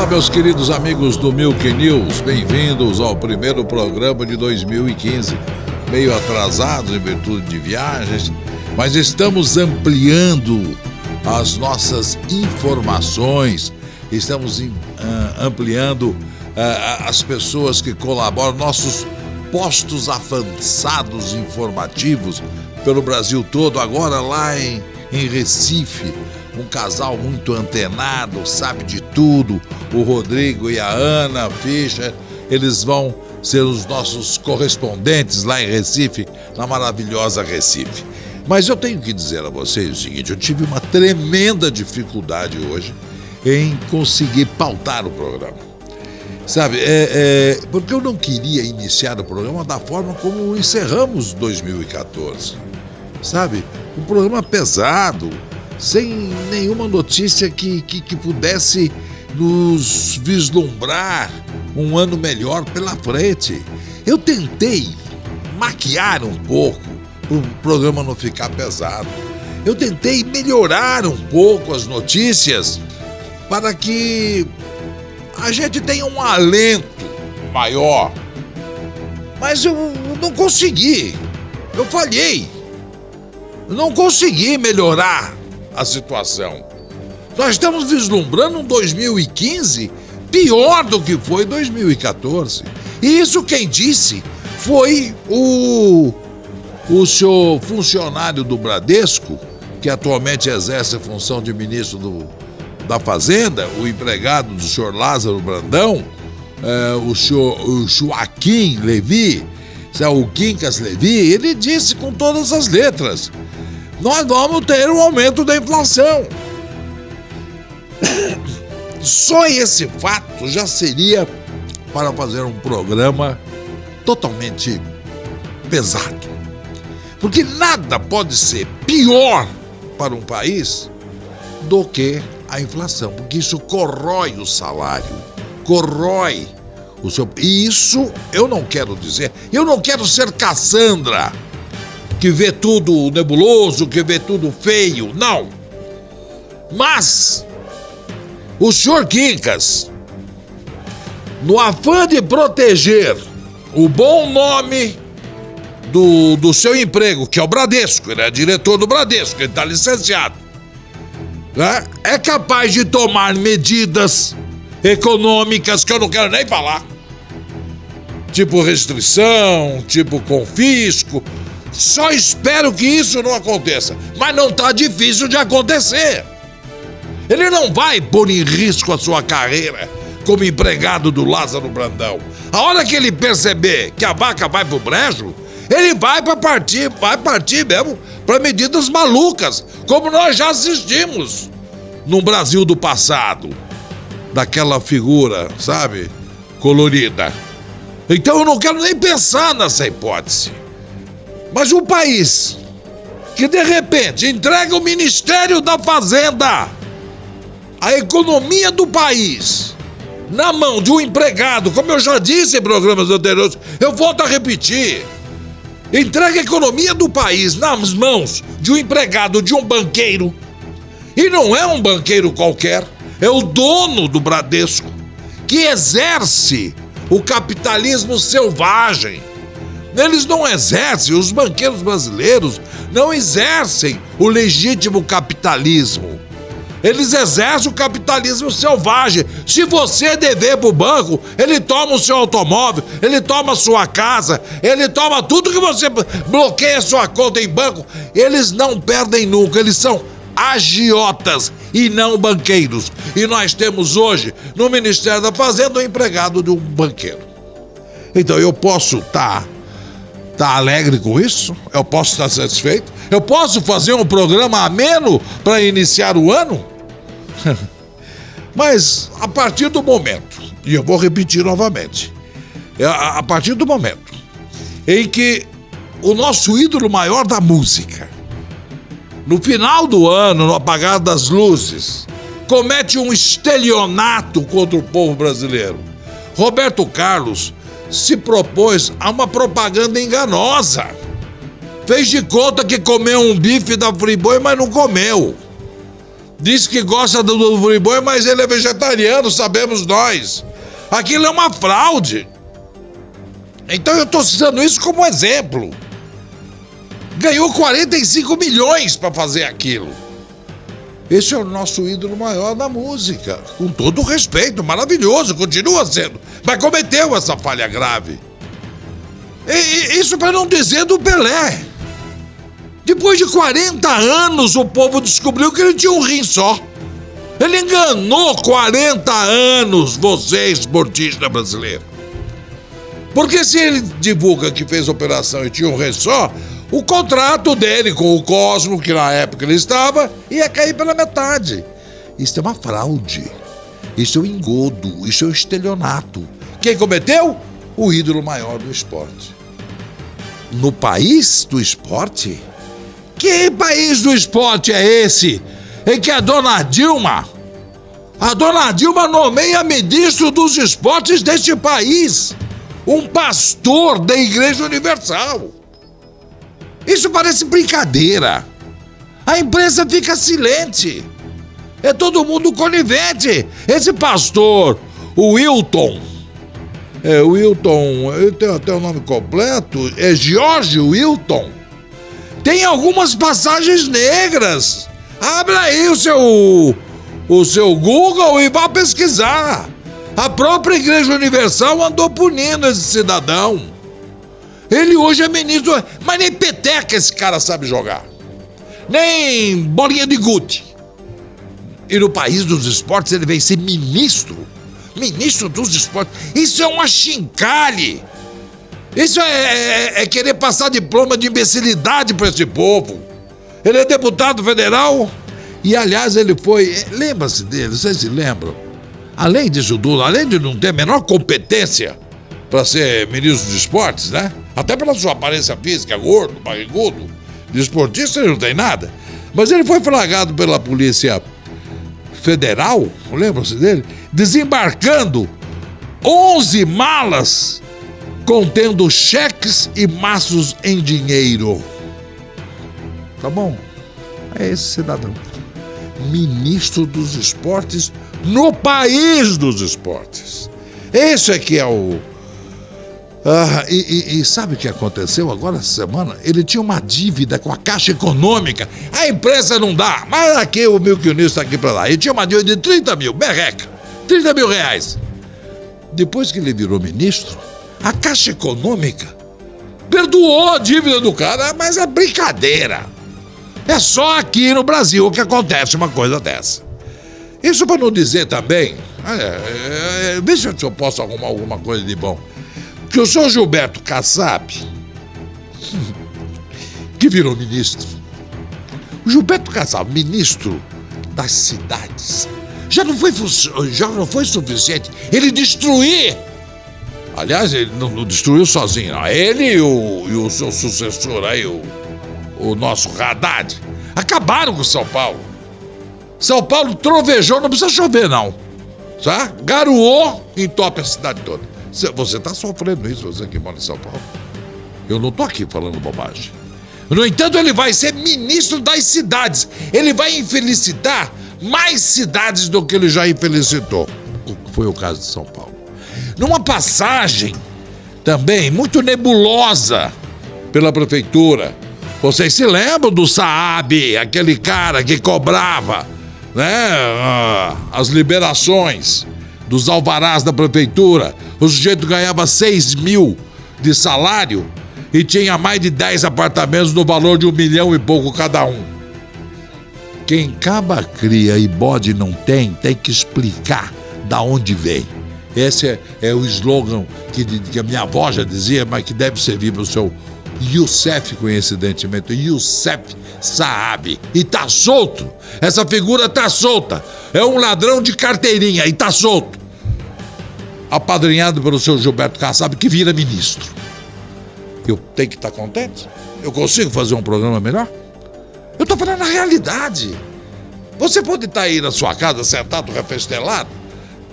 Meus queridos amigos do Milk News, bem-vindos ao primeiro programa de 2015. Meio atrasados em virtude de viagens, mas estamos ampliando as nossas informações, estamos ampliando as pessoas que colaboram, nossos postos avançados informativos pelo Brasil todo. Agora lá em Recife, um casal muito antenado, sabe de tudo, o Rodrigo e a Ana Fischer, eles vão ser os nossos correspondentes lá em Recife, na maravilhosa Recife. Mas eu tenho que dizer a vocês o seguinte, eu tive uma tremenda dificuldade hoje em conseguir pautar o programa. Sabe, porque eu não queria iniciar o programa da forma como encerramos 2014. Sabe, um programa pesado, sem nenhuma notícia que pudesse nos vislumbrar um ano melhor pela frente. Eu tentei maquiar um pouco para o programa não ficar pesado. Eu tentei melhorar um pouco as notícias para que a gente tenha um alento maior. Mas eu não consegui. Eu falhei. Eu não consegui melhorar a situação. Nós estamos vislumbrando um 2015 pior do que foi 2014. E isso quem disse foi o senhor funcionário do Bradesco, que atualmente exerce a função de ministro da Fazenda, o empregado do senhor Lázaro Brandão, o Joaquim Levy, o Quincas Levy. Ele disse com todas as letras: nós vamos ter um aumento da inflação. Só esse fato já seria para fazer um programa totalmente pesado. Porque nada pode ser pior para um país do que a inflação. Porque isso corrói o salário, corrói o seu... E isso eu não quero dizer, eu não quero ser Cassandra, que vê tudo nebuloso, que vê tudo feio, não. Mas o senhor Quincas, no afã de proteger o bom nome do seu emprego, que é o Bradesco, ele é diretor do Bradesco, ele está licenciado, né? É capaz de tomar medidas econômicas que eu não quero nem falar, tipo restrição, tipo confisco. Só espero que isso não aconteça, mas não está difícil de acontecer. Ele não vai pôr em risco a sua carreira como empregado do Lázaro Brandão. A hora que ele perceber que a vaca vai pro brejo, ele vai partir mesmo para medidas malucas, como nós já assistimos no Brasil do passado, daquela figura, sabe, colorida. Então eu não quero nem pensar nessa hipótese. Mas um país que de repente entrega o Ministério da Fazenda, a economia do país, na mão de um empregado, como eu já disse em programas anteriores, eu volto a repetir, entrega a economia do país nas mãos de um empregado, de um banqueiro, e não é um banqueiro qualquer, é o dono do Bradesco, que exerce o capitalismo selvagem. Eles não exercem, os banqueiros brasileiros não exercem o legítimo capitalismo. Eles exercem o capitalismo selvagem. Se você dever para o banco, ele toma o seu automóvel, ele toma a sua casa, ele toma tudo que você bloqueia a sua conta em banco. Eles não perdem nunca, eles são agiotas e não banqueiros. E nós temos hoje, no Ministério da Fazenda, um empregado de um banqueiro. Então eu posso estar alegre com isso? Eu posso estar satisfeito? Eu posso fazer um programa ameno para iniciar o ano? Mas a partir do momento, e eu vou repetir novamente, a partir do momento em que o nosso ídolo maior da música, no final do ano, no apagar das luzes, comete um estelionato contra o povo brasileiro, Roberto Carlos se propôs a uma propaganda enganosa. Fez de conta que comeu um bife da Friboi, mas não comeu. Diz que gosta do Friboi, mas ele é vegetariano, sabemos nós. Aquilo é uma fraude. Então eu estou citando isso como exemplo. Ganhou 45 milhões para fazer aquilo. Esse é o nosso ídolo maior da música. Com todo o respeito, maravilhoso, continua sendo. Mas cometeu essa falha grave. E isso para não dizer do Pelé. Depois de 40 anos, o povo descobriu que ele tinha um rim só. Ele enganou 40 anos você, esportista brasileiro. Porque se ele divulga que fez operação e tinha um rim só, o contrato dele com o Cosmo, que na época ele estava, ia cair pela metade. Isso é uma fraude. Isso é um engodo. Isso é um estelionato. Quem cometeu? O ídolo maior do esporte. No país do esporte? Que país do esporte é esse em que a dona Dilma nomeia ministro dos esportes deste país, um pastor da Igreja Universal? Isso parece brincadeira. A imprensa fica silente. É todo mundo conivente. Esse pastor, o Wilton, ele tem até o nome completo, é George Wilton. Tem algumas passagens negras. Abra aí o seu Google e vá pesquisar. A própria Igreja Universal andou punindo esse cidadão. Ele hoje é ministro, mas nem peteca esse cara sabe jogar. Nem bolinha de gude. E no país dos esportes ele vem ser ministro. Ministro dos esportes. Isso é um achincalhe. Isso é querer passar diploma de imbecilidade para esse povo. Ele é deputado federal e, aliás, ele foi... Lembra-se dele, vocês se lembram? Além de tudo, além de não ter a menor competência para ser ministro dos esportes, né? Até pela sua aparência física, gordo, barrigudo, de esportista ele não tem nada. Mas ele foi flagrado pela Polícia Federal, lembram-se dele? Desembarcando 11 malas contendo cheques e maços em dinheiro. Tá bom? É esse cidadão. Ministro dos esportes no país dos esportes. Esse é que é o... E sabe o que aconteceu agora essa semana? Ele tinha uma dívida com a Caixa Econômica. A imprensa não dá, mas aqui o Milk News está aqui para lá. Ele tinha uma dívida de 30 mil, merreca. 30 mil reais. Depois que ele virou ministro, a Caixa Econômica perdoou a dívida do cara, mas é brincadeira. É só aqui no Brasil que acontece uma coisa dessa. Isso para não dizer também, veja se eu posso arrumar alguma coisa de bom, que o senhor Gilberto Kassab, que virou ministro, o Gilberto Kassab, ministro das cidades, já não foi suficiente ele destruir. Aliás, ele não destruiu sozinho, não. Ele e o seu sucessor aí, o nosso Haddad, acabaram com São Paulo. São Paulo trovejou, não precisa chover, não. Tá? Garoou, entope a cidade toda. Você está sofrendo isso, você que mora em São Paulo. Eu não estou aqui falando bobagem. No entanto, ele vai ser ministro das cidades. Ele vai infelicitar mais cidades do que ele já infelicitou. Foi o caso de São Paulo. Numa passagem também muito nebulosa pela prefeitura. Vocês se lembram do Saab, aquele cara que cobrava, né, as liberações dos alvarás da prefeitura? O sujeito ganhava 6 mil de salário e tinha mais de 10 apartamentos no valor de 1 milhão e pouco cada um. Quem caba cria e bode não tem que explicar da onde vem. Esse é o slogan que a minha avó já dizia, mas que deve servir para o seu Youssef, coincidentemente, Youssef Saab. E tá solto. Essa figura tá solta. É um ladrão de carteirinha e tá solto. Apadrinhado pelo seu Gilberto Kassab, que vira ministro. Eu tenho que estar contente? Eu consigo fazer um programa melhor? Eu tô falando a realidade. Você pode estar aí na sua casa, sentado, refestelado,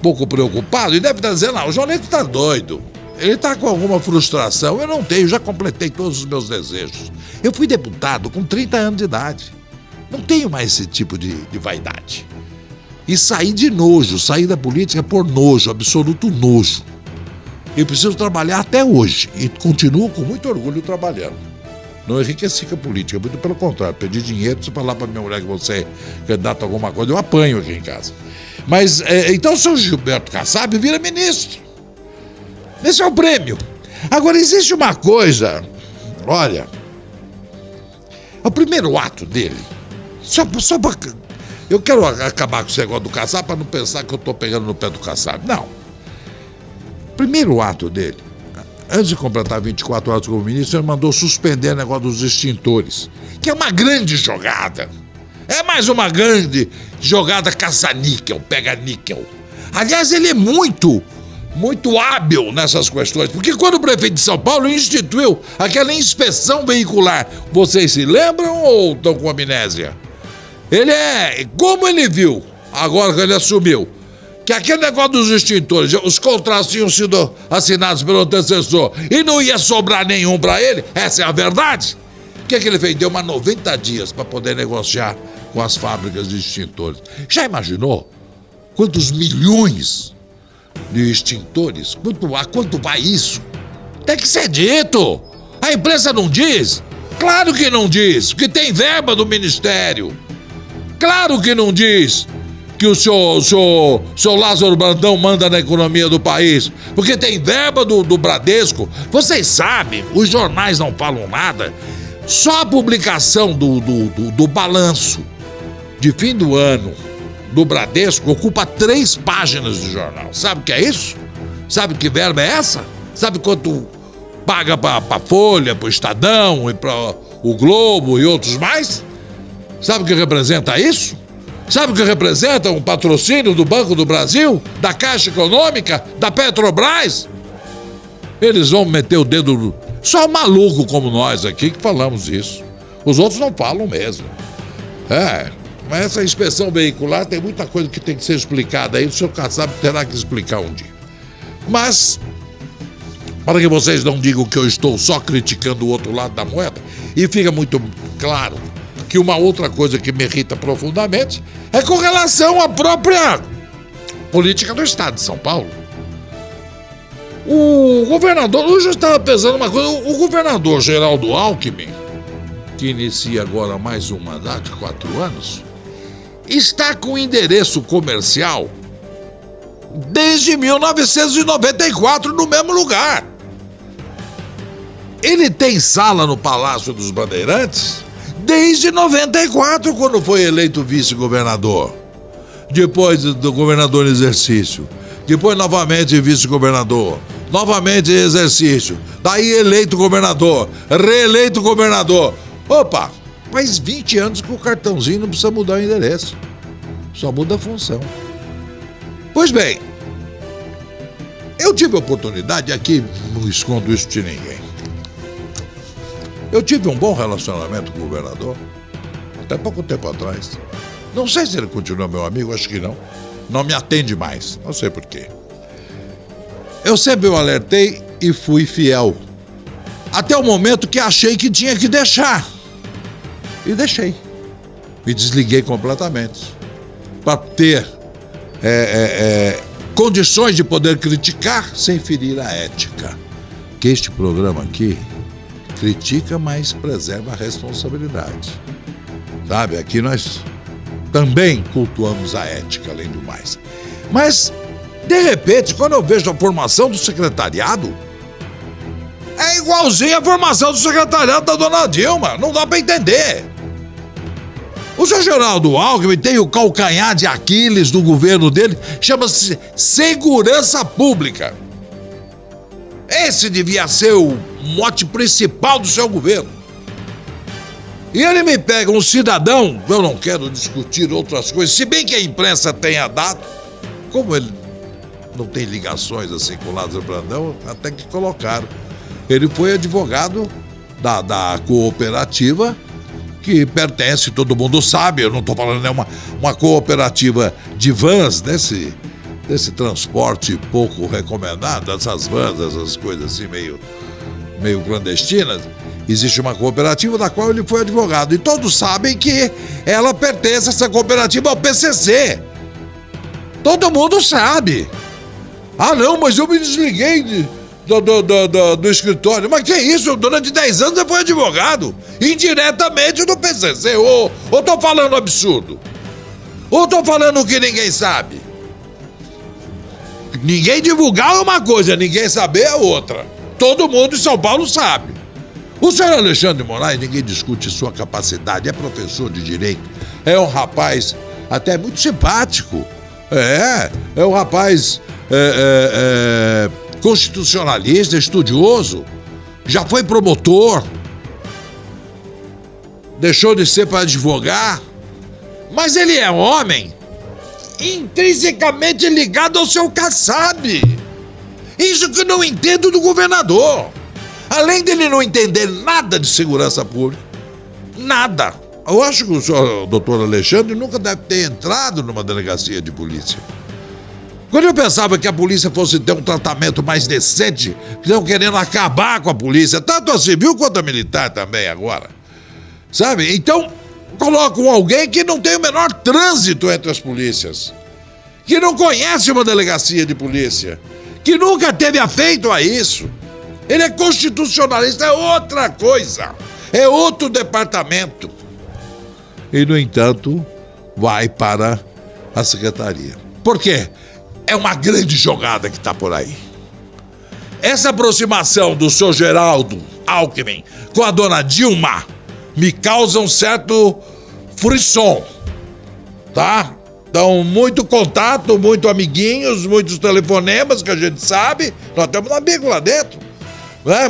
pouco preocupado, e deve estar dizendo, o Johneta está doido. Ele está com alguma frustração. Eu não tenho, já completei todos os meus desejos. Eu fui deputado com 30 anos de idade. Não tenho mais esse tipo de vaidade. E saí de nojo, saí da política por nojo, absoluto nojo. Eu preciso trabalhar até hoje e continuo com muito orgulho trabalhando. Não enriqueci com a política, muito pelo contrário. Pedi dinheiro, se falar para minha mulher que você é candidato a alguma coisa, eu apanho aqui em casa. Mas, então o seu Gilberto Kassab vira ministro. Esse é o prêmio. Agora, existe uma coisa, olha, o primeiro ato dele, só para... Eu quero acabar com esse negócio do Kassab para não pensar que eu estou pegando no pé do Kassab. Não. O primeiro ato dele, antes de completar 24 horas como ministro, ele mandou suspender o negócio dos extintores, que é uma grande jogada. É mais uma grande jogada caça-níquel, pega-níquel. Aliás, ele é muito hábil nessas questões, porque quando o prefeito de São Paulo instituiu aquela inspeção veicular, vocês se lembram ou estão com amnésia? Como ele viu, agora que ele assumiu, que aquele negócio dos extintores, os contratos tinham sido assinados pelo antecessor e não ia sobrar nenhum para ele, essa é a verdade. O que ele fez? Deu 90 dias para poder negociar com as fábricas de extintores. Já imaginou quantos milhões de extintores? A quanto vai isso? Tem que ser dito. A imprensa não diz? Claro que não diz, porque tem verba do Ministério. Claro que não diz que o senhor Lázaro Brandão manda na economia do país, porque tem verba do Bradesco. Vocês sabem, os jornais não falam nada. Só a publicação do balanço de fim do ano do Bradesco ocupa 3 páginas do jornal. Sabe o que é isso? Sabe que verba é essa? Sabe quanto paga para a Folha, para o Estadão e para o Globo e outros mais? Sabe o que representa isso? Sabe o que representa um patrocínio do Banco do Brasil, da Caixa Econômica, da Petrobras? Eles vão meter o dedo... Só maluco como nós aqui que falamos isso. Os outros não falam mesmo. Mas essa inspeção veicular tem muita coisa que tem que ser explicada aí. O senhor Kassab terá que explicar um dia. Mas, para que vocês não digam que eu estou só criticando o outro lado da moeda, e fica muito claro que uma outra coisa que me irrita profundamente é com relação à própria política do Estado de São Paulo. O governador, hoje eu estava pensando uma coisa, o governador Geraldo Alckmin, que inicia agora mais um mandato de 4 anos, está com endereço comercial desde 1994 no mesmo lugar. Ele tem sala no Palácio dos Bandeirantes desde 94, quando foi eleito vice-governador. Depois do governador em exercício. Depois novamente vice-governador. Novamente em exercício. Daí eleito governador. Reeleito governador. Opa, faz 20 anos que o cartãozinho não precisa mudar o endereço. Só muda a função. Pois bem, eu tive a oportunidade, aqui não escondo isso de ninguém. Eu tive um bom relacionamento com o governador, até pouco tempo atrás. Não sei se ele continua meu amigo, acho que não. Não me atende mais, não sei por quê. Eu sempre o alertei e fui fiel. Até o momento que achei que tinha que deixar. E deixei. Me desliguei completamente. Para ter condições de poder criticar sem ferir a ética. Que este programa aqui critica, mas preserva a responsabilidade. Sabe, aqui nós também cultuamos a ética, além do mais. Mas, de repente, quando eu vejo a formação do secretariado, é igualzinho a formação do secretariado da dona Dilma. Não dá para entender. O senhor Geraldo Alckmin tem o calcanhar de Aquiles do governo dele, chama-se segurança pública. Esse devia ser o mote principal do seu governo. E ele me pega um cidadão, eu não quero discutir outras coisas, se bem que a imprensa tenha dado, como ele não tem ligações assim com o Lázaro Brandão, até que colocaram. Ele foi advogado da cooperativa, que pertence, todo mundo sabe, eu não estou falando, é uma cooperativa de vans, desse transporte pouco recomendado, essas vans, essas coisas assim meio clandestinas. Existe uma cooperativa da qual ele foi advogado. E todos sabem que ela pertence, essa cooperativa, ao PCC. Todo mundo sabe. Ah, não, mas eu me desliguei do escritório. Mas que isso? Durante 10 anos você foi advogado. Indiretamente do PCC. Ou tô falando absurdo? Ou tô falando o que ninguém sabe? Ninguém divulgar é uma coisa, ninguém saber é outra. Todo mundo em São Paulo sabe. O senhor Alexandre de Moraes, ninguém discute sua capacidade, é professor de direito, é um rapaz até muito simpático, é um rapaz constitucionalista, estudioso, já foi promotor, deixou de ser para advogar, mas ele é homem intrinsecamente ligado ao seu Kassab. Isso que eu não entendo do governador. Além dele não entender nada de segurança pública, nada. Eu acho que o senhor, doutor Alexandre, nunca deve ter entrado numa delegacia de polícia. Quando eu pensava que a polícia fosse ter um tratamento mais decente, estão querendo acabar com a polícia, tanto a civil quanto a militar também agora. Sabe? Então, colocam alguém que não tem o menor trânsito entre as polícias, que não conhece uma delegacia de polícia, que nunca teve afeito a isso. Ele é constitucionalista, é outra coisa, é outro departamento. E, no entanto, vai para a secretaria. Por quê? É uma grande jogada que está por aí. Essa aproximação do senhor Geraldo Alckmin com a dona Dilma me causa um certo frisson, tá? Então, muito contato, muito amiguinhos, muitos telefonemas que a gente sabe. Nós temos um amigo lá dentro.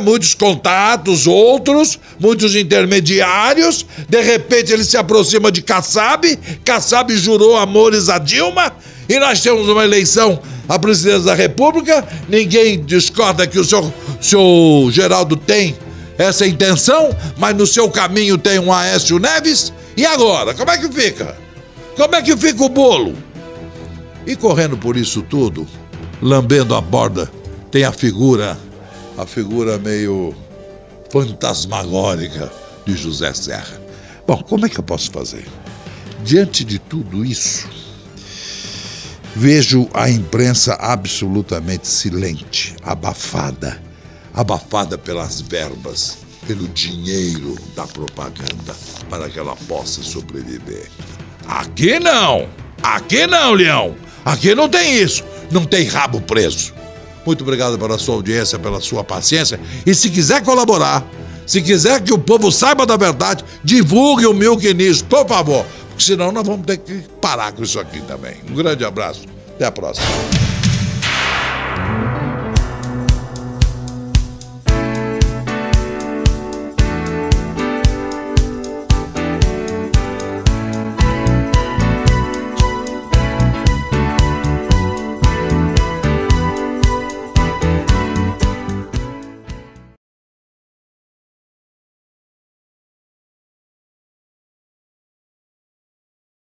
Muitos contatos, outros, muitos intermediários. De repente ele se aproxima de Kassab. Kassab jurou amores a Dilma. E nós temos uma eleição à presidência da República. Ninguém discorda que o senhor Geraldo tem essa intenção, mas no seu caminho tem um Aécio Neves. E agora? Como é que fica? Como é que fica o bolo? E correndo por isso tudo, lambendo a borda, tem a figura meio fantasmagórica de José Serra. Bom, como é que eu posso fazer? Diante de tudo isso, vejo a imprensa absolutamente silente, abafada pelas verbas, pelo dinheiro da propaganda, para que ela possa sobreviver. Aqui não, Leão, aqui não tem isso, não tem rabo preso. Muito obrigado pela sua audiência, pela sua paciência. E se quiser colaborar, se quiser que o povo saiba da verdade, divulgue o Milk News, por favor. Porque senão nós vamos ter que parar com isso aqui também. Um grande abraço. Até a próxima.